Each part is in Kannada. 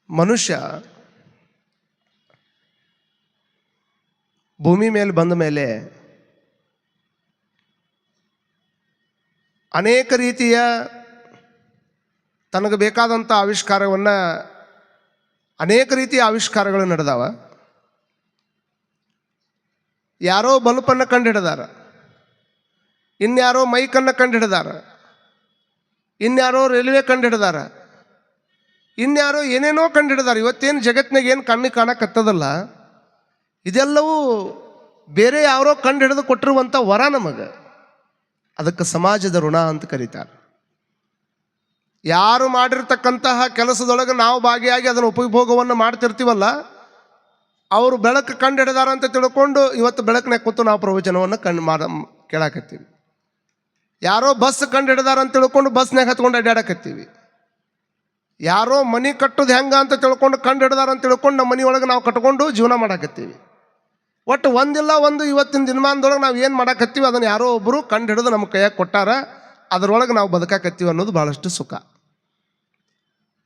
ಮನುಷ್ಯ ಭೂಮಿ ಮೇಲೆ ಬಂದ ಮೇಲೆ ಅನೇಕ ರೀತಿಯ ತನಗೆ ಬೇಕಾದಂಥ ಆವಿಷ್ಕಾರವನ್ನು ಅನೇಕ ರೀತಿಯ ಆವಿಷ್ಕಾರಗಳು ನಡೆದಾವ. ಯಾರೋ ಬಲ್ಪನ್ನು ಕಂಡು ಹಿಡಿದಾರ, ಇನ್ಯಾರೋ ಮೈಕನ್ನು ಕಂಡು ಹಿಡಿದಾರ, ಇನ್ಯಾರೋ ರೈಲ್ವೆ ಕಂಡು ಹಿಡಿದಾರ, ಇನ್ಯಾರೋ ಏನೇನೋ ಕಂಡು ಹಿಡಿದಾರ. ಇವತ್ತೇನು ಜಗತ್ತಿನಾಗ ಏನು ಕಣ್ಣಿಗೆ ಕಾಣಕತ್ತದಲ್ಲ, ಇದೆಲ್ಲವೂ ಬೇರೆ ಯಾರೋ ಕಂಡು ಹಿಡಿದು ಕೊಟ್ಟಿರುವಂಥ ವರ ನಮಗೆ. ಅದಕ್ಕೆ ಸಮಾಜದ ಋಣ ಅಂತ ಕರೀತಾರೆ. ಯಾರು ಮಾಡಿರ್ತಕ್ಕಂತಹ ಕೆಲಸದೊಳಗೆ ನಾವು ಭಾಗಿಯಾಗಿ ಅದನ್ನು ಉಪಭೋಗವನ್ನು ಮಾಡ್ತಿರ್ತೀವಲ್ಲ, ಅವರು ಬೆಳಕು ಕಂಡು ಹಿಡಿದಾರ ಅಂತ ತಿಳ್ಕೊಂಡು ಇವತ್ತು ಬೆಳಕಿನಾಗ ಕೂತು ನಾವು ಪ್ರವಚನವನ್ನು ಕೇಳಾಕತ್ತೀವಿ. ಯಾರೋ ಬಸ್ ಕಂಡು ಹಿಡಿದಾರ ಅಂತ ತಿಳ್ಕೊಂಡು ಬಸ್ನಾಗ ಹತ್ಕೊಂಡು ಅಡ್ಡಾಡಕತ್ತೀವಿ. ಯಾರೋ ಮನೆ ಕಟ್ಟೋದು ಹೆಂಗ ಅಂತ ತಿಳ್ಕೊಂಡು ಕಂಡು ಹಿಡಿದಾರ ಅಂತ ತಿಳ್ಕೊಂಡು ನಮ್ಮ ಮನೆಯೊಳಗೆ ನಾವು ಕಟ್ಕೊಂಡು ಜೀವನ ಮಾಡಾಕತ್ತೀವಿ. ಒಟ್ಟು ಒಂದಿಲ್ಲ ಒಂದು ಇವತ್ತಿನ ದಿನಮಾನದೊಳಗೆ ನಾವು ಏನು ಮಾಡಾಕತ್ತೀವಿ ಅದನ್ನು ಯಾರೋ ಒಬ್ಬರು ಕಂಡು ಹಿಡಿದು ನಮ್ಮ ಕೈಯಾಗ ಕೊಟ್ಟಾರ, ಅದರೊಳಗೆ ನಾವು ಬದುಕಾಕತ್ತೀವಿ ಅನ್ನೋದು ಭಾಳಷ್ಟು ಸುಖ.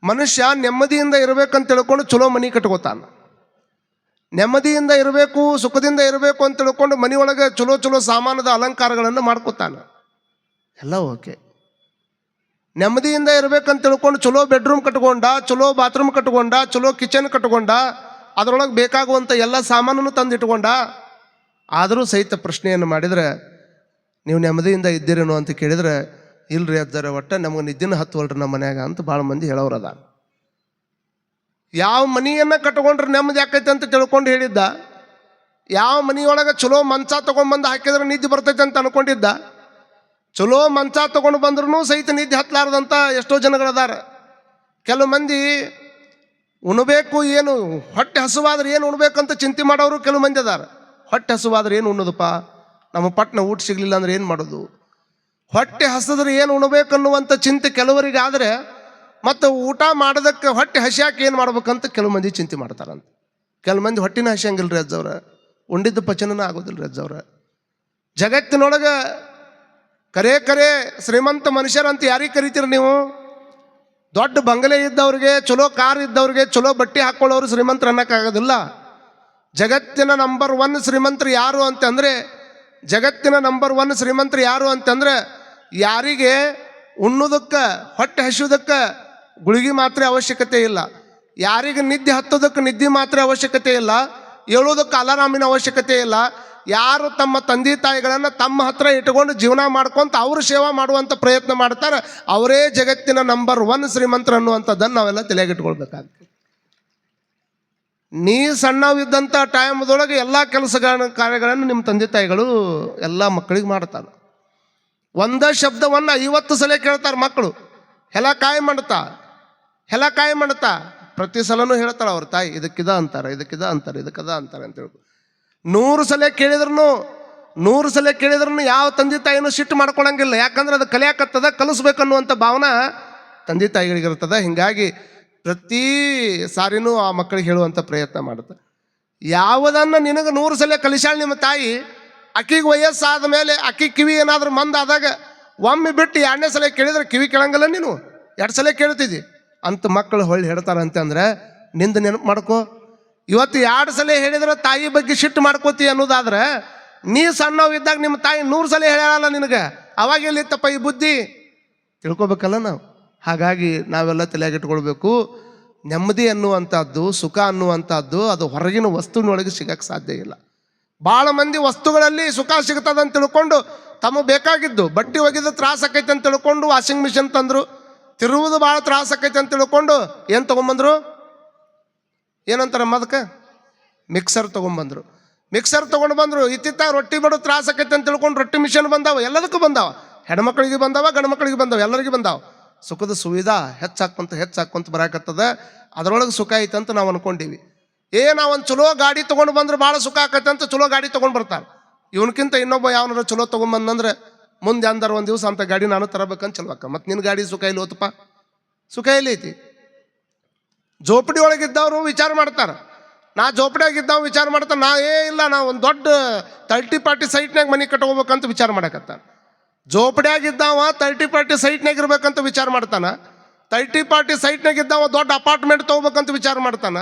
ಮನುಷ್ಯ ನೆಮ್ಮದಿಯಿಂದ ಇರಬೇಕಂತ ತಿಳ್ಕೊಂಡು ಚಲೋ ಮನೆ ಕಟ್ಕೋತಾನೆ. ನೆಮ್ಮದಿಯಿಂದ ಇರಬೇಕು, ಸುಖದಿಂದ ಇರಬೇಕು ಅಂತ ತಿಳ್ಕೊಂಡು ಮನೆಯೊಳಗೆ ಚಲೋ ಚಲೋ ಸಾಮಾನದ ಅಲಂಕಾರಗಳನ್ನು ಮಾಡ್ಕೋತಾನೆ. ಎಲ್ಲ ಓಕೆ. ನೆಮ್ಮದಿಯಿಂದ ಇರಬೇಕಂತ ತಿಳ್ಕೊಂಡು ಚಲೋ ಬೆಡ್ರೂಮ್ ಕಟ್ಕೊಂಡ, ಚಲೋ ಬಾತ್ರೂಮ್ ಕಟ್ಕೊಂಡ, ಚಲೋ ಕಿಚನ್ ಕಟ್ಕೊಂಡ, ಅದರೊಳಗೆ ಬೇಕಾಗುವಂಥ ಎಲ್ಲ ಸಾಮಾನನ್ನು ತಂದಿಟ್ಕೊಂಡ. ಆದರೂ ಸಹಿತ ಪ್ರಶ್ನೆಯನ್ನು ಮಾಡಿದರೆ, ನೀವು ನೆಮ್ಮದಿಯಿಂದ ಇದ್ದೀರೇನೋ ಅಂತ ಕೇಳಿದರೆ, ಇಲ್ರಿ ಅಜ್ಜರ, ಒಟ್ಟು ನಮಗೆ ನಿದ್ದಿನ ಹತ್ತುವಲ್ರಿ ನಮ್ಮ ಮನ್ಯಾಗ ಅಂತ ಭಾಳ ಮಂದಿ ಹೇಳೋರದ. ಯಾವ ಮನೆಯನ್ನು ಕಟ್ಕೊಂಡ್ರೆ ನೆಮ್ಮದಿ ಆಕೈತೆ ಅಂತ ತಿಳ್ಕೊಂಡು ಹೇಳಿದ್ದ, ಯಾವ ಮನೆಯೊಳಗೆ ಚಲೋ ಮಂಚ ತೊಗೊಂಡ್ಬಂದು ಹಾಕಿದ್ರೆ ನಿದ್ದೆ ಬರ್ತೈತೆ ಅಂತ ಅನ್ಕೊಂಡಿದ್ದ. ಚಲೋ ಮಂಚ ತೊಗೊಂಡು ಬಂದ್ರೂ ಸಹಿತ ನಿದ್ದೆ ಹತ್ತಲಾರ್ದಂಥ ಎಷ್ಟೋ ಜನಗಳದಾರ. ಕೆಲವು ಮಂದಿ ಉಣ್ಬೇಕು, ಏನು ಹೊಟ್ಟೆ ಹಸುವಾದ್ರೆ ಏನು ಉಣ್ಬೇಕಂತ ಚಿಂತೆ ಮಾಡೋರು ಕೆಲವು ಮಂದಿ ಅದಾರ. ಹೊಟ್ಟೆ ಹಸುವಾದ್ರೆ ಏನು ಉಣ್ಣೋದಪ್ಪ, ನಮ್ಮ ಪಟ್ನ ಊಟ ಸಿಗಲಿಲ್ಲ ಅಂದ್ರೆ ಏನು ಮಾಡೋದು, ಹೊಟ್ಟೆ ಹಸಿದ್ರೆ ಏನು ಉಣ್ಬೇಕನ್ನುವಂಥ ಚಿಂತೆ ಕೆಲವರಿಗೆ ಆದರೆ, ಮತ್ತು ಊಟ ಮಾಡೋದಕ್ಕೆ ಹೊಟ್ಟೆ ಹಸಿಯಾಕೆ ಏನು ಮಾಡ್ಬೇಕಂತ ಕೆಲವು ಮಂದಿ ಚಿಂತೆ ಮಾಡ್ತಾರಂತ. ಕೆಲವು ಮಂದಿ ಹೊಟ್ಟಿನ ಹಸಿಯಂಗಿಲ್ರಿ ಅಜ್ಜವ್ರ, ಉಂಡಿದ್ದ ಪಚನನ ಆಗೋದಿಲ್ರಿ ಅಜ್ಜವ್ರ. ಜಗತ್ತಿನೊಳಗೆ ಕರೆ ಶ್ರೀಮಂತ ಮನುಷ್ಯರಂತ ಯಾರಿಗೆ ಕರಿತೀರಿ ನೀವು? ದೊಡ್ಡ ಬಂಗಲೆ ಇದ್ದವ್ರಿಗೆ, ಚಲೋ ಕಾರ್ ಇದ್ದವ್ರಿಗೆ, ಚಲೋ ಬಟ್ಟೆ ಹಾಕ್ಕೊಳ್ಳೋರು ಶ್ರೀಮಂತರು ಅನ್ನೋಕ್ಕಾಗೋದಿಲ್ಲ. ಜಗತ್ತಿನ ನಂಬರ್ 1 ಶ್ರೀಮಂತರು ಯಾರು ಅಂತಂದರೆ, ಜಗತ್ತಿನ ನಂಬರ್ 1 ಶ್ರೀಮಂತರು ಯಾರು ಅಂತಂದರೆ, ಯಾರಿಗೆ ಉಣ್ಣೋದಕ್ಕೆ ಹೊಟ್ಟೆ ಹಸಿಯೋದಕ್ಕೆ ಗುಳಿಗೆ ಮಾತ್ರ ಅವಶ್ಯಕತೆ ಇಲ್ಲ, ಯಾರಿಗೆ ನಿದ್ದೆ ಹತ್ತೋದಕ್ಕೆ ನಿದ್ದೆ ಮಾತ್ರ ಅವಶ್ಯಕತೆ ಇಲ್ಲ, ಹೇಳೋದಕ್ಕೆ ಅಲಾರಾಮಿನ ಅವಶ್ಯಕತೆ ಇಲ್ಲ, ಯಾರು ತಮ್ಮ ತಂದೆ ತಾಯಿಗಳನ್ನು ತಮ್ಮ ಹತ್ರ ಇಟ್ಕೊಂಡು ಜೀವನ ಮಾಡ್ಕೊಂತ ಅವರು ಸೇವಾ ಮಾಡುವಂಥ ಪ್ರಯತ್ನ ಮಾಡ್ತಾರೆ, ಅವರೇ ಜಗತ್ತಿನ ನಂಬರ್ 1 ಶ್ರೀಮಂತರು ಅನ್ನುವಂಥದ್ದನ್ನು ನಾವೆಲ್ಲ ತಲೆಯಾಗಿಟ್ಕೊಳ್ಬೇಕಾಗ್ತದೆ. ನೀ ಸಣ್ಣವಿದ್ದಂಥ ಟೈಮ್ದೊಳಗೆ ಎಲ್ಲ ಕಾರ್ಯಗಳನ್ನು ನಿಮ್ಮ ತಂದೆ ತಾಯಿಗಳು ಎಲ್ಲ ಮಕ್ಕಳಿಗೆ ಮಾಡ್ತಾರೆ. ಒಂದೇ ಶಬ್ದವನ್ನು 50 ಸಲ ಕೇಳ್ತಾರೆ ಮಕ್ಕಳು. ಹೆಲ ಕಾಯಿ ಮಾಡ್ತಾ ಪ್ರತಿ ಸಲನೂ ಹೇಳ್ತಾರೆ ಅವ್ರ ತಾಯಿ, ಇದಕ್ಕಿದ ಅಂತಾರೆ, ಇದಕ್ಕಿದ ಅಂತಾರೆ, ಇದಕ್ಕದ ಅಂತಾರೆ ಅಂತ ಹೇಳಿ. 100 ಸಲ ಕೇಳಿದ್ರೂ ಯಾವ ತಂದೆ ತಾಯಿನೂ ಸಿಟ್ಟು ಮಾಡ್ಕೊಳಂಗಿಲ್ಲ. ಯಾಕಂದ್ರೆ ಅದು ಕಲಿಯಾಕತ್ತದ, ಕಲಿಸ್ಬೇಕನ್ನುವಂಥ ಭಾವನೆ ತಂದೆ ತಾಯಿಗಳಿಗಿರ್ತದೆ. ಹೀಗಾಗಿ ಪ್ರತಿ ಸಾರಿನೂ ಆ ಮಕ್ಕಳಿಗೆ ಹೇಳುವಂಥ ಪ್ರಯತ್ನ ಮಾಡುತ್ತೆ. ಯಾವುದನ್ನು ನಿನಗೆ 100 ಸಲ ಕಲಿಸಾಳ ನಿಮ್ಮ ತಾಯಿ, ಅಕ್ಕಿಗೆ ವಯಸ್ಸಾದ ಮೇಲೆ ಅಕ್ಕಿ ಕಿವಿ ಏನಾದರೂ ಮಂದಾದಾಗ ಒಮ್ಮೆ ಬಿಟ್ಟು 2ನೇ ಸಲ ಕೇಳಿದ್ರೆ ಕಿವಿ ಕೇಳಂಗಿಲ್ಲ, ನೀನು 2 ಸಲ ಕೇಳ್ತಿದ್ದಿ ಅಂತ ಮಕ್ಕಳು ಹೊಳ್ಳಿ ಹೇಳ್ತಾರಂತೆ. ಅಂದರೆ ನಿಂದು ನೆನಪು ಮಾಡ್ಕೋ. ಇವತ್ತು 2 ಸಲ ಹೇಳಿದ್ರೆ ತಾಯಿ ಬಗ್ಗೆ ಸಿಟ್ಟು ಮಾಡ್ಕೋತಿ ಅನ್ನೋದಾದ್ರೆ, ನೀ ಸಣ್ಣವಿದ್ದಾಗ ನಿಮ್ಮ ತಾಯಿ 100 ಸಲ ಹೇಳಲ್ಲ ನಿನಗೆ, ಅವಾಗ ಎಲ್ಲಿತ್ತಪ್ಪ ಈ ಬುದ್ಧಿ? ತಿಳ್ಕೊಬೇಕಲ್ಲ ನಾವು. ಹಾಗಾಗಿ ನಾವೆಲ್ಲ ತಲೆಯಾಗಿಟ್ಕೊಳ್ಬೇಕು. ನೆಮ್ಮದಿ ಅನ್ನುವಂಥದ್ದು, ಸುಖ ಅನ್ನುವಂಥದ್ದು ಅದು ಹೊರಗಿನ ವಸ್ತುವಿನೊಳಗೆ ಸಿಗಕ್ಕೆ ಸಾಧ್ಯ ಇಲ್ಲ. ಭಾಳ ಮಂದಿ ವಸ್ತುಗಳಲ್ಲಿ ಸುಖ ಸಿಗ್ತದಂತ ತಿಳ್ಕೊಂಡು ತಮಗೆ ಬೇಕಾಗಿದ್ದು ಬಟ್ಟೆ ಒಗೆದು ತ್ರಾಸ ಆಕೈತೆ ಅಂತ ತಿಳ್ಕೊಂಡು ವಾಷಿಂಗ್ ಮಿಷಿನ್ ತಂದರು, ತಿರುವುದು ಭಾಳ ತ್ರಾಸ ಆಕೈತೆ ಅಂತ ತಿಳ್ಕೊಂಡು ಏನು ತೊಗೊಂಬಂದರು, ಏನಂತಾರಮ್ಮ ಅದಕ್ಕೆ, ಮಿಕ್ಸರ್ ತೊಗೊಂಬಂದರು. ಮಿಕ್ಸರ್ ತೊಗೊಂಡು ಬಂದರು. ಇತ್ತಿತ್ತ ರೊಟ್ಟಿ ಬಡೋ ತ್ರಾಸ ಆಕೈತೆ ಅಂತ ತಿಳ್ಕೊಂಡು ರೊಟ್ಟಿ ಮಿಷನ್ ಬಂದಾವ. ಎಲ್ಲದಕ್ಕೂ ಬಂದಾವ, ಹೆಣ್ಮಕ್ಳಿಗೆ ಬಂದಾವ, ಗಂಡು ಮಕ್ಕಳಿಗೆ ಬಂದಾವ, ಎಲ್ಲರಿಗೂ ಬಂದಾವ. ಸುಖದ ಸುವಿಧಾ ಹೆಚ್ಚಾಕೊಂತ ಬರಾಕತ್ತದ. ಅದರೊಳಗೆ ಸುಖ ಐತೆ ಅಂತ ನಾವು ಅಂದ್ಕೊಂಡೀವಿ. ನಾವೊಂದು ಚಲೋ ಗಾಡಿ ತೊಗೊಂಡು ಬಂದ್ರೆ ಭಾಳ ಸುಖ ಆಕೈತೆ ಅಂತ ಚಲೋ ಗಾಡಿ ತೊಗೊಂಡು ಬರ್ತಾರೆ. ಇವನಕ್ಕಿಂತ ಇನ್ನೊಬ್ಬ ಯಾವನಾರ ಚಲೋ ತೊಗೊಂಬಂದ್ರೆ ಮುಂದೆ ಅಂದಾರ ಒಂದು ದಿವಸ ಅಂತ ಗಾಡಿ ನಾನು ತರಬೇಕಂತ ಚಲೋಕ. ಮತ್ತು ನಿನ್ನ ಗಾಡಿ ಸುಖ ಇಲ್ಲಿ ಹೋತಪ್ಪ, ಸುಖ ಇಲ್ಲಿ ಐತಿ. ಜೋಪಡಿ ಒಳಗಿದ್ದವರು ವಿಚಾರ ಮಾಡ್ತಾರೆ, ನಾ ಜೋಪಡಿಯಾಗಿದ್ದವ ವಿಚಾರ ಮಾಡ್ತಾನೆ, ನಾ ಒಂದು ದೊಡ್ಡ 30-40 ಸೈಟ್ನಾಗ ಮನೆ ಕಟ್ಕೋಬೇಕಂತ ವಿಚಾರ ಮಾಡಕತ್ತಾನೆ. ಜೋಪಡಿಯಾಗಿದ್ದಾವ 30-40 ಸೈಟ್ನಾಗ ಇರ್ಬೇಕಂತ ವಿಚಾರ ಮಾಡ್ತಾನೆ. 30-40 ಸೈಟ್ನಾಗ ಇದ್ದಾವ ದೊಡ್ಡ ಅಪಾರ್ಟ್ಮೆಂಟ್ ತೊಗೋಬೇಕಂತ ವಿಚಾರ ಮಾಡ್ತಾನ.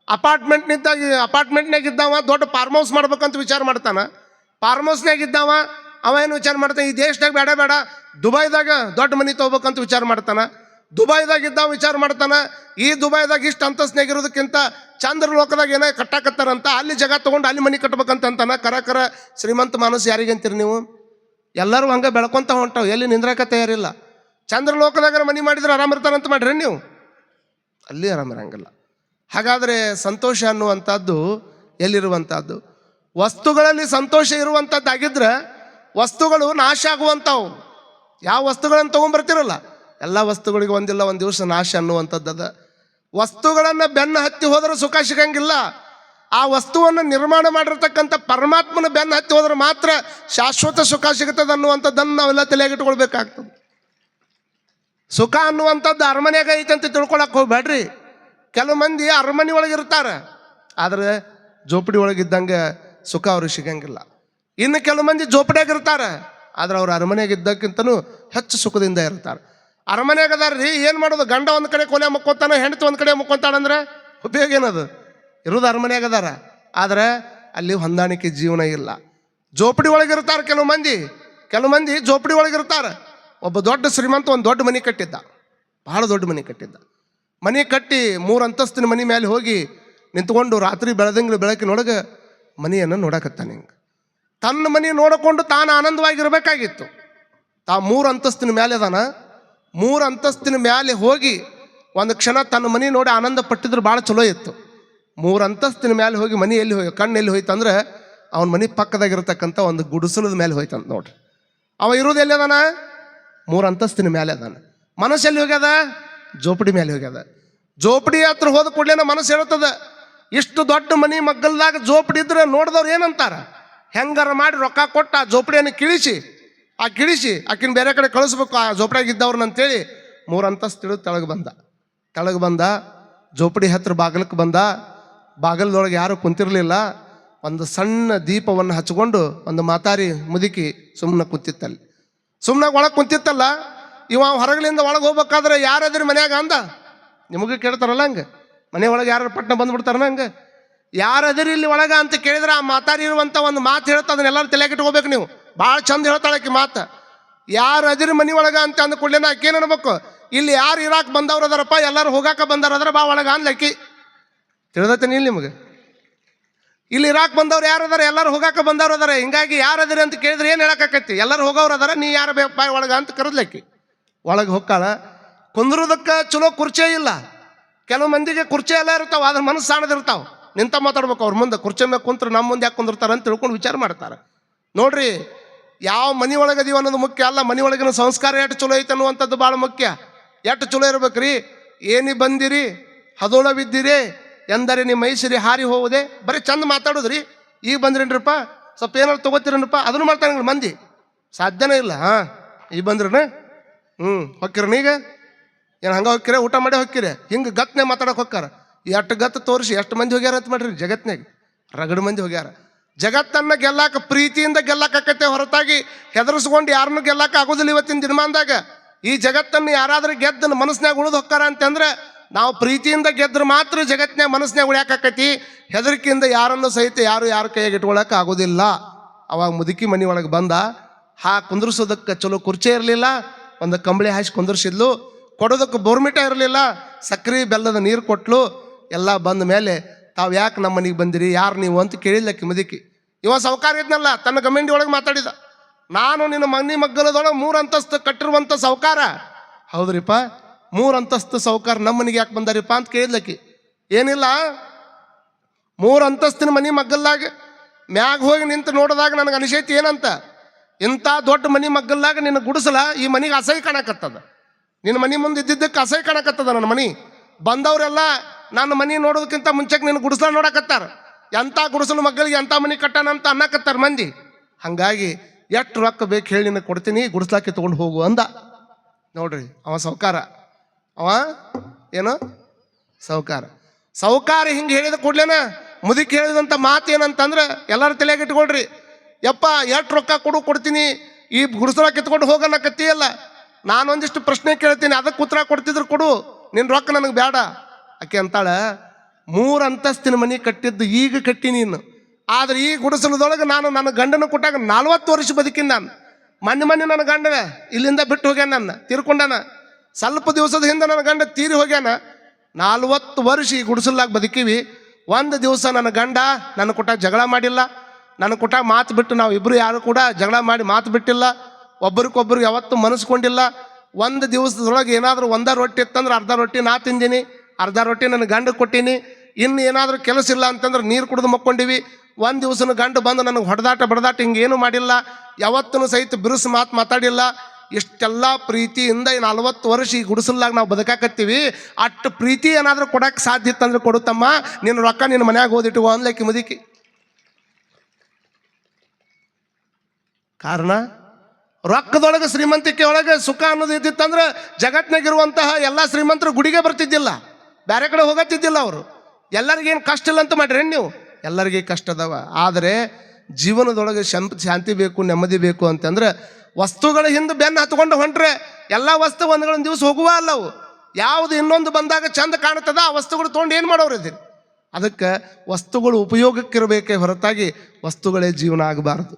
ಅಪಾರ್ಟ್ಮೆಂಟ್ನಾಗ ಇದ್ದಾವ ದೊಡ್ಡ ಫಾರ್ಮ್ ಹೌಸ್ ಮಾಡ್ಬೇಕಂತ ವಿಚಾರ ಮಾಡ್ತಾನ. ಫಾರ್ಮ್ ಹೌಸ್ನಾಗ ಇದ್ದಾವ ಅವ ಏನು ವಿಚಾರ ಮಾಡ್ತಾನೆ, ಈ ದೇಶದಾಗ ಬೇಡ ದುಬೈದಾಗ ದೊಡ್ಡ ಮನೆ ತೊಗೋಬೇಕಂತ ವಿಚಾರ ಮಾಡ್ತಾನ. ದುಬೈದಾಗ ಇದ್ದಾವ ವಿಚಾರ ಮಾಡ್ತಾನ, ಈ ದುಬೈದಾಗ ಇಷ್ಟು ಅಂತಸ್ನಾಗ ಇರೋದಕ್ಕಿಂತ ಚಂದ್ರ ಲೋಕದಾಗ ಏನೋ ಕಟ್ಟಾಕತ್ತಾರಂತ ಅಲ್ಲಿ ಜಾಗ ತೊಗೊಂಡು ಅಲ್ಲಿ ಮನೆ ಕಟ್ಬೇಕಂತ ಅಂತಾನ. ಕರ ಶ್ರೀಮಂತ ಮಾನಸ ಯಾರಿಗಂತೀರಿ ನೀವು? ಎಲ್ಲರೂ ಹಂಗೆ ಬೆಳ್ಕೊಂತ ಹೊಂಟಾವ್, ಎಲ್ಲಿ ನಿಂದ್ರಾಕ ತಯಾರಿಲ್ಲ. ಚಂದ್ರ ಲೋಕದಾಗ ಮನೆ ಮಾಡಿದ್ರೆ ಆರಾಮಿರ್ತಾರಂತ ಮಾಡ್ರಿ ನೀವು, ಅಲ್ಲಿ ಆರಾಮಿರಂಗಿಲ್ಲ. ಹಾಗಾದರೆ ಸಂತೋಷ ಅನ್ನುವಂಥದ್ದು ಎಲ್ಲಿರುವಂಥದ್ದು? ವಸ್ತುಗಳಲ್ಲಿ ಸಂತೋಷ ಇರುವಂಥದ್ದಾಗಿದ್ರೆ ವಸ್ತುಗಳು ನಾಶ ಆಗುವಂಥವು. ಯಾವ ವಸ್ತುಗಳನ್ನು ತೊಗೊಂಬರ್ತಿರಲ್ಲ ಎಲ್ಲ ವಸ್ತುಗಳಿಗೆ ಒಂದಿಲ್ಲ ಒಂದು ದಿವಸ ನಾಶ ಅನ್ನುವಂಥದ್ದದ. ವಸ್ತುಗಳನ್ನು ಬೆನ್ನು ಹತ್ತಿ ಹೋದ್ರೆ ಸುಖ ಸಿಗಂಗಿಲ್ಲ. ಆ ವಸ್ತುವನ್ನು ನಿರ್ಮಾಣ ಮಾಡಿರ್ತಕ್ಕಂಥ ಪರಮಾತ್ಮನ ಬೆನ್ನು ಹತ್ತಿ ಹೋದ್ರೆ ಮಾತ್ರ ಶಾಶ್ವತ ಸುಖ ಸಿಗುತ್ತದೆ ಅನ್ನುವಂಥದ್ದನ್ನು ನಾವೆಲ್ಲ ತಲೆಯಾಗಿಟ್ಕೊಳ್ಬೇಕಾಗ್ತದೆ. ಸುಖ ಅನ್ನುವಂಥದ್ದು ಅರಮನೆಯಾಗ ಐತಂತ ತಿಳ್ಕೊಳಕ್ಕೆ ಹೋಗ್ಬೇಡ್ರಿ. ಕೆಲವು ಮಂದಿ ಅರಮನೆ ಒಳಗಿರ್ತಾರೆ, ಆದರೆ ಜೋಪಡಿ ಒಳಗಿದ್ದಂಗೆ ಸುಖ ಅವ್ರಿಗೆ ಸಿಗಂಗಿಲ್ಲ. ಇನ್ನು ಕೆಲವು ಮಂದಿ ಜೋಪಡಿಯಾಗಿರ್ತಾರೆ, ಆದ್ರೆ ಅವ್ರು ಅರಮನೆಯಾಗಿದ್ದಕ್ಕಿಂತನೂ ಹೆಚ್ಚು ಸುಖದಿಂದ ಇರ್ತಾರೆ. ಅರಮನೆಯಾಗ ಅದಾರ್ರಿ, ಏನು ಮಾಡೋದು? ಗಂಡ ಒಂದು ಕಡೆ ಕೊನೆ ಮುಕ್ಕೊತಾನೆ, ಹೆಂಡತಿ ಒಂದು ಕಡೆ ಮುಕ್ಕೊಂತಾಳಂದ್ರೆ ಉಪಯೋಗ ಏನದು? ಇರೋದು ಅರಮನೆಯಾಗ ಅದಾರ, ಆದರೆ ಅಲ್ಲಿ ಹೊಂದಾಣಿಕೆ ಜೀವನ ಇಲ್ಲ. ಜೋಪಡಿ ಒಳಗಿರ್ತಾರೆ ಕೆಲವು ಮಂದಿ ಜೋಪಡಿ ಒಳಗಿರ್ತಾರೆ. ಒಬ್ಬ ದೊಡ್ಡ ಶ್ರೀಮಂತ ಒಂದು ದೊಡ್ಡ ಮನೆ ಕಟ್ಟಿದ್ದ, ಬಹಳ ದೊಡ್ಡ ಮನೆ ಕಟ್ಟಿದ್ದ. ಮನೆ ಕಟ್ಟಿ 3 ಅಂತಸ್ತಿನ ಮನೆ ಮೇಲೆ ಹೋಗಿ ನಿಂತ್ಕೊಂಡು ರಾತ್ರಿ ಬೆಳಕಿನೊಳಗೆ ಮನೆಯನ್ನು ನೋಡಕತ್ತಾನೆ. ಹಿಂಗೆ ತನ್ನ ಮನೆ ನೋಡಿಕೊಂಡು ತಾನು ಆನಂದವಾಗಿರ್ಬೇಕಾಗಿತ್ತು. 3 ಅಂತಸ್ತಿನ ಮೇಲೆ ಅದಾನ. 3 ಅಂತಸ್ತಿನ ಮೇಲೆ ಹೋಗಿ ಒಂದು ಕ್ಷಣ ತನ್ನ ಮನೆ ನೋಡಿ ಆನಂದ ಪಟ್ಟಿದ್ರೆ ಭಾಳ ಚಲೋ ಇತ್ತು. 3 ಅಂತಸ್ತಿನ ಮೇಲೆ ಹೋಗಿ ಮನೆ ಎಲ್ಲಿ ಹೋಗಿ ಕಣ್ಣು ಎಲ್ಲಿ ಹೋಯ್ತಂದ್ರೆ ಅವನ ಮನೆ ಪಕ್ಕದಾಗಿರ್ತಕ್ಕಂಥ ಒಂದು ಗುಡಿಸಲದ ಮೇಲೆ ಹೋಯ್ತಂತ ನೋಡ್ರಿ. ಅವ ಇರೋದು ಎಲ್ಲಿ ಅದಾನ? 3 ಅಂತಸ್ತಿನ ಮೇಲೆ ಅದಾನ. ಮನಸ್ಸು ಎಲ್ಲಿ ಹೋಗ್ಯದ? ಜೋಪಡಿ ಮೇಲೆ ಹೋಗ್ಯದ. ಜೋಪಡಿ ಹತ್ರ ಹೋದ ಕೂಡಲೇ ಮನಸ್ಸು ಹೇಳ್ತದ, ಇಷ್ಟು ದೊಡ್ಡ ಮನೆ ಮಗ್ಗಲ್ದಾಗ ಜೋಪಡಿ ಇದ್ರೆ ನೋಡಿದವ್ರು ಏನಂತಾರ? ಹೆಂಗಾರ ಮಾಡಿ ರೊಕ್ಕ ಕೊಟ್ಟು ಆ ಜೋಪಡಿಯನ್ನು ಕಿಳಿಸಿ ಆಕಿನ ಬೇರೆ ಕಡೆ ಕಳಿಸ್ಬೇಕು ಆ ಜೋಪಡಿಯಾಗ ಇದ್ದವ್ರನ್ನ ಅಂತೇಳಿ 3 ಅಂತಸ್ತು ತಿಳಿದು ತೆಳಗೆ ಬಂದ. ಜೋಪಡಿ ಹತ್ರ ಬಾಗಿಲಕ್ಕೆ ಬಂದ. ಬಾಗಿಲದೊಳಗೆ ಯಾರು ಕುಂತಿರಲಿಲ್ಲ. ಒಂದು ಸಣ್ಣ ದೀಪವನ್ನು ಹಚ್ಕೊಂಡು ಒಂದು ಮಾತಾರಿ ಮುದುಕಿ ಸುಮ್ಮನೆ ಕುಂತಿತ್ತಲ್ಲಿ. ಸುಮ್ಮನೆ ಒಳಗೆ ಕುಂತಿತ್ತಲ್ಲ, ಇವ ಹೊರಗಲಿಂದ ಒಳಗೆ ಹೋಗ್ಬೇಕಾದ್ರೆ ಯಾರಾದ್ರೂ ಮನ್ಯಾಗ ಅಂದ. ನಿಮಗೆ ಕೇಳ್ತಾರಲ್ಲ ಹಂಗೆ, ಮನೆ ಒಳಗೆ ಯಾರು ಪಟ್ಟಣ ಬಂದ್ಬಿಡ್ತಾರನ ಹಂಗೆ, ಯಾರದಿರಿ ಇಲ್ಲಿ ಒಳಗೆ ಅಂತ ಕೇಳಿದ್ರೆ ಆ ಮಾತಾಡಿ ಇರುವಂಥ ಒಂದು ಮಾತು ಹೇಳ್ತಾ ಅದನ್ನೆಲ್ಲರೂ ತಲೆಗಿಟ್ಕೋಬೇಕು ನೀವು. ಭಾಳ ಚಂದ ಹೇಳ್ತಾಳಕ್ಕೆ ಮಾತು. ಯಾರು ಅದಿರಿ ಮನೆ ಒಳಗೆ ಅಂತ ಅಂದ ಕೂಡಲೇ ಆಕೇನು ಅನ್ಬೇಕು, ಇಲ್ಲಿ ಯಾರು ಇರಾಕ್ ಬಂದವ್ರು ಅದಾರಪ್ಪ, ಎಲ್ಲರೂ ಹೋಗಾಕ ಬಂದಾರ ಬಾ ಒಳಗೆ ಅನ್ಲಕ್ಕಿ. ತಿಳಿದತ್ತೇನೆ ಇಲ್ಲಿ ನಿಮಗೆ? ಇಲ್ಲಿ ಇರಾಕ್ ಬಂದವ್ರು ಯಾರು ಅದಾರ? ಎಲ್ಲರೂ ಹೋಗಾಕ ಬಂದವ್ರು ಅದಾರ. ಹಿಂಗಾಗಿ ಯಾರದಿರಿ ಅಂತ ಕೇಳಿದ್ರೆ ಏನು ಹೇಳಕ್ಕಾಕೈತಿ? ಎಲ್ಲರೂ ಹೋಗೋರು ಅದಾರ, ನೀ ಯಾರು ಬಾಯ್ ಒಳಗೆ ಅಂತ ಕರೆದ್ಲಕ್ಕಿ. ಒಳಗೆ ಹೊಕ್ಕಾಳ. ಕುಂದ್ರೋದಕ್ಕೆ ಚಲೋ ಕುರ್ಚಿ ಇಲ್ಲ. ಕೆಲವು ಮಂದಿಗೆ ಕುರ್ಚಿ ಎಲ್ಲ ಇರ್ತಾವೆ, ಅದ್ರ ಮನಸ್ಸು ಸಾಣದಿರ್ತಾವೆ. ನಿಂತ ಮಾತಾಡ್ಬೇಕು ಅವ್ರ ಮುಂದೆ. ಕುರ್ಚಿ ಮೇಲೆ ಕುಂತ್ರೆ ನಮ್ಮ ಮುಂದೆ ಯಾಕೆ ಕುಂದಿರ್ತಾರೆ ಅಂತ ತಿಳ್ಕೊಂಡು ವಿಚಾರ ಮಾಡ್ತಾರೆ. ನೋಡ್ರಿ, ಯಾವ ಮನೆ ಒಳಗದೀವಿ ಅನ್ನೋದು ಮುಖ್ಯ ಅಲ್ಲ, ಮನೆ ಒಳಗಿನ ಸಂಸ್ಕಾರ ಎಷ್ಟು ಚಲೋ ಐತೆ ಅನ್ನುವಂಥದ್ದು ಭಾಳ ಮುಖ್ಯ. ಎಷ್ಟು ಚಲೋ ಇರ್ಬೇಕ್ರಿ. ಏನಿ ಬಂದಿರಿ ಹದೋಳ ಬಿದ್ದಿರಿ ಎಂದರೆ ನಿಮ್ಮ ಮೈಸೂರಿ ಹಾರಿ ಹೋಗುದೇ, ಬರೀ ಚಂದ ಮಾತಾಡೋದ್ರಿ. ಈಗ ಬಂದ್ರೇನ್ರಪ್ಪ ಸ್ವಲ್ಪ ಏನಾರು ತೊಗೋತೀರನಪ್ಪ, ಅದನ್ನು ಮಾಡ್ತಾನೆ ಮಂದಿ. ಸಾಧ್ಯನೇ ಇಲ್ಲ. ಈಗ ಬಂದ್ರನ ಹೊಕ್ಕಿರನ? ಈಗ ಏನು ಹಂಗೆ ಹೊಕ್ಕಿರ? ಊಟ ಮಾಡಿ ಹೊಕ್ಕಿರ? ಹಿಂಗೆ ಗತ್ನೆ ಮಾತಾಡೋಕೆ ಹೊಕ್ಕಾರ. ಎಷ್ಟು ಗತ್ತು ತೋರಿಸಿ ಎಷ್ಟು ಮಂದಿ ಹೋಗ್ಯಾರ ಅಂತ ಮಾಡ್ರಿ. ಜಗತ್ನಾಗ ರಗಡು ಮಂದಿ ಹೋಗ್ಯಾರ. ಜಗತ್ತನ್ನು ಗೆಲ್ಲಾಕ ಪ್ರೀತಿಯಿಂದ ಗೆಲ್ಲಾಕತ್ತೆ ಹೊರತಾಗಿ ಹೆದರ್ಸ್ಕೊಂಡು ಯಾರನ್ನೂ ಗೆಲ್ಲಾಕ ಆಗೋದಿಲ್ಲ. ಇವತ್ತಿನ ದಿನಮಾನದಾಗ ಈ ಜಗತ್ತನ್ನು ಯಾರಾದ್ರೂ ಗೆದ್ದು ಮನಸ್ಸಿನಾಗ ಉಳಿದು ಹೊಕ್ಕಾರ ಅಂತಂದ್ರೆ ನಾವು ಪ್ರೀತಿಯಿಂದ ಗೆದ್ರೆ ಮಾತ್ರ ಜಗತ್ತಿನಾಗ ಮನಸ್ಸಿನಾಗ ಉಳಿಯಾಕತಿ. ಹೆದರಿಕೆಯಿಂದ ಯಾರನ್ನು ಸಹಿತ ಯಾರ ಕೈಯಾಗ ಇಟ್ಕೊಳಕ್ಕೆ ಆಗೋದಿಲ್ಲ. ಅವಾಗ ಮುದುಕಿ ಮನೆ ಒಳಗೆ ಬಂದ. ಕುಂದ್ರಿಸೋದಕ್ಕೆ ಚಲೋ ಕುರ್ಚಿ ಇರಲಿಲ್ಲ, ಒಂದು ಕಂಬಳಿ ಹಾಸಿ ಕುಂದ್ರಿಸಿದ್ಲು. ಕೊಡೋದಕ್ಕೆ ಬೋರ್ಮಿಟ ಇರಲಿಲ್ಲ, ಸಕ್ಕರೆ ಬೆಲ್ಲದ ನೀರು ಕೊಟ್ಲು. ಎಲ್ಲ ಬಂದ ಮೇಲೆ ತಾವು ಯಾಕೆ ನಮ್ಮ ಮನೆಗೆ ಬಂದಿರಿ, ಯಾರು ನೀವು ಅಂತ ಕೇಳಿಲ್ಲಕ್ಕೆ ಮುದುಕಿ. ಇವ ಸಾವುಕಾರ ಇದ್ನಲ್ಲ, ತನ್ನ ಗಮೆಂಡಿ ಒಳಗೆ ಮಾತಾಡಿದ, ನಾನು ನಿನ್ನ ಮನೆ ಮಗ್ಗಲದೊಳಗೆ 3 ಅಂತಸ್ತು ಕಟ್ಟಿರುವಂಥ ಸಾವುಕಾರ. ಹೌದ್ರಿಪ್ಪ, 3 ಅಂತಸ್ತು ಸಾವುಕಾರ ನಮ್ಮ ಮನೆಗೆ ಯಾಕೆ ಬಂದಾರಿಪ್ಪ ಅಂತ ಕೇಳಿದ್ಲಕ್ಕಿ. ಏನಿಲ್ಲ, 3 ಅಂತಸ್ತಿನ ಮನೆ ಮಗ್ಗಲ್ಲಾಗ ಮ್ಯಾಗ ಹೋಗಿ ನಿಂತು ನೋಡಿದಾಗ ನನಗೆ ಅನಿಸೈತಿ ಏನಂತ, ಇಂಥ ದೊಡ್ಡ ಮನೆ ಮಗ್ಗಲ್ಲಾಗ ನಿನ್ನ ಗುಡಿಸಲ ಈ ಮನೆಗೆ ಅಸಹ್ಯ ಕಾಣಕತ್ತದ. ನಿನ್ನ ಮನೆ ಮುಂದೆ ಇದ್ದಿದ್ದಕ್ಕೆ ಅಸಹ್ಯ ಕಾಣಕತ್ತದ. ನನ್ನ ಮನೆ ಬಂದವರೆಲ್ಲ ನನ್ನ ಮನೆ ನೋಡೋದಕ್ಕಿಂತ ಮುಂಚೆಗೆ ನಿನ್ನ ಗುಡಿಸಲ ನೋಡಕತ್ತಾರ. ಎಂಥ ಗುಡಿಸಲು ಮಗ್ಗಳಿಗೆ ಎಂಥ ಮನೆ ಕಟ್ಟಾನಂತ ಅನ್ನಕತ್ತಾರ ಮಂದಿ. ಹಾಗಾಗಿ ಎಷ್ಟು ರೊಕ್ಕ ಬೇಕು ಹೇಳಿ ನಿನಗೆ ಕೊಡ್ತೀನಿ, ಗುಡಿಸ್ಲಾಕಿ ತೊಗೊಂಡು ಹೋಗು ಅಂದ. ನೋಡ್ರಿ, ಅವ ಸಾವುಕಾರ. ಅವ ಏನು ಸಾವುಕಾರ ಹಿಂಗೆ ಹೇಳಿದ ಕೂಡ್ಲೇನ ಮುದುಕಿ ಹೇಳಿದಂಥ ಮಾತು ಏನಂತಂದ್ರೆ ಎಲ್ಲರ ತಲೆಯಾಗ ಇಟ್ಕೊಳ್ರಿ. ಯಪ್ಪ ಎಷ್ಟು ರೊಕ್ಕ ಕೊಡ್ತೀನಿ, ಈ ಗುಡಿಸಲ ಕಿತ್ಕೊಂಡು ಹೋಗನ್ನಕತ್ತೀಯಲ್ಲ, ನಾನೊಂದಿಷ್ಟು ಪ್ರಶ್ನೆ ಕೇಳ್ತೀನಿ, ಅದಕ್ಕೆ ಉತ್ತರ ಕೊಡ್ತಿದ್ರು ಕೊಡು, ನಿನ್ನ ರೊಕ್ಕ ನನಗೆ ಬೇಡ. ಆಕೆ ಅಂತಾಳ, 3 ಅಂತಸ್ತಿನ ಮನೆ ಕಟ್ಟಿದ್ದು ಈಗ ಕಟ್ಟಿ ನೀನು, ಆದ್ರೆ ಈ ಗುಡಿಸಲದೊಳಗೆ ನಾನು ನನ್ನ ಗಂಡನ ಕೊಟ್ಟಾಗ 40 ವರ್ಷ ಬದುಕಿನ ನಾನು. ಮೊನ್ನೆ ನನ್ನ ಗಂಡನ ಇಲ್ಲಿಂದ ಬಿಟ್ಟು ಹೋಗ್ಯಾನ, ನನ್ನ ತೀರ್ಕೊಂಡಾನ. ಸ್ವಲ್ಪ ದಿವಸದ ಹಿಂದೆ ನನ್ನ ಗಂಡ ತೀರಿ ಹೋಗ್ಯಾನ. 40 ವರ್ಷ ಈ ಗುಡಿಸಲಾಗ ಬದುಕೀವಿ. ಒಂದು ದಿವಸ ನನ್ನ ಗಂಡ ನನ್ನ ಕೊಟ್ಟಾಗ ಜಗಳ ಮಾಡಿಲ್ಲ, ನನ್ನ ಕೊಟ್ಟಾಗ ಮಾತು ಬಿಟ್ಟು ನಾವು ಇಬ್ಬರು ಯಾರು ಕೂಡ ಜಗಳ ಮಾಡಿ ಮಾತು ಬಿಟ್ಟಿಲ್ಲ, ಒಬ್ರಿಗೊಬ್ರಿಗೆ ಯಾವತ್ತೂ ಮನಸ್ಕೊಂಡಿಲ್ಲ. ಒಂದು ದಿವಸದೊಳಗೆ ಏನಾದರೂ ಒಂದ ರೊಟ್ಟಿ ಇತ್ತಂದ್ರೆ ಅರ್ಧ ರೊಟ್ಟಿ ನಾ ತಿಂದೀನಿ, ಅರ್ಧ ರೊಟ್ಟಿ ನನ್ನ ಗಂಡ ಕೊಟ್ಟೀನಿ. ಇನ್ನು ಏನಾದರೂ ಕೆಲಸ ಇಲ್ಲ ಅಂತಂದ್ರೆ ನೀರು ಕುಡಿದು ಮಕ್ಕೊಂಡಿವಿ. ಒಂದು ದಿವಸನ ಗಂಡು ಬಂದು ನನಗೆ ಹೊಡೆದಾಟ ಬಡದಾಟ ಹಿಂಗೇನು ಮಾಡಿಲ್ಲ, ಯಾವತ್ತೂ ಸಹಿತ ಬಿರುಸು ಮಾತಾಡಿಲ್ಲ. ಇಷ್ಟೆಲ್ಲ ಪ್ರೀತಿಯಿಂದ 40 ವರ್ಷ ಈ ಗುಡಿಸಲ್ಲಾಗ ನಾವು ಬದುಕಾಕತ್ತೀವಿ. ಅಷ್ಟು ಪ್ರೀತಿ ಏನಾದರೂ ಕೊಡೋಕ್ಕೆ ಸಾಧ್ಯ ಇತ್ತಂದ್ರೆ ಕೊಡುತ್ತಮ್ಮ, ನಿನ್ನ ರೊಕ್ಕ ನಿನ್ನ ಮನ್ಯಾಗ ಓದಿಟ್ಟುವ ಅನ್ಲಕ್ಕಿ ಮುದುಕಿ. ಕಾರಣ ರೊಕ್ಕದೊಳಗೆ ಶ್ರೀಮಂತಿಕೆ ಒಳಗೆ ಸುಖ ಅನ್ನೋದು ಇದ್ದಿತ್ತಂದ್ರೆ ಜಗತ್ತಿನಾಗಿರುವಂತಹ ಎಲ್ಲ ಶ್ರೀಮಂತರು ಗುಡಿಗೆ ಬರ್ತಿದ್ದಿಲ್ಲ, ಬೇರೆ ಕಡೆ ಹೋಗತ್ತಿದ್ದಿಲ್ಲ. ಅವರು ಎಲ್ಲರಿಗೇನು ಕಷ್ಟ ಇಲ್ಲ ಅಂತ ಮಾಡ್ರಿ ನೀವು, ಎಲ್ಲರಿಗೆ ಕಷ್ಟ ಅದಾವ. ಆದರೆ ಜೀವನದೊಳಗೆ ಶಾಂತಿ ಬೇಕು, ನೆಮ್ಮದಿ ಬೇಕು ಅಂತಂದ್ರೆ ವಸ್ತುಗಳ ಹಿಂದೆ ಬೆನ್ನು ಹತ್ಕೊಂಡು ಹೊಂಟ್ರೆ ಎಲ್ಲ ವಸ್ತು ಒಂದೊಂದು ದಿವಸ ಹೋಗುವ ಅಲ್ಲವು. ಯಾವುದು ಇನ್ನೊಂದು ಬಂದಾಗ ಚಂದ ಕಾಣ್ತದ ಆ ವಸ್ತುಗಳು ತೊಗೊಂಡು ಏನು ಮಾಡೋರು ಇದ್ದೀರಿ. ಅದಕ್ಕೆ ವಸ್ತುಗಳು ಉಪಯೋಗಕ್ಕಿರಬೇಕೇ ಹೊರತಾಗಿ ವಸ್ತುಗಳೇ ಜೀವನ ಆಗಬಾರ್ದು.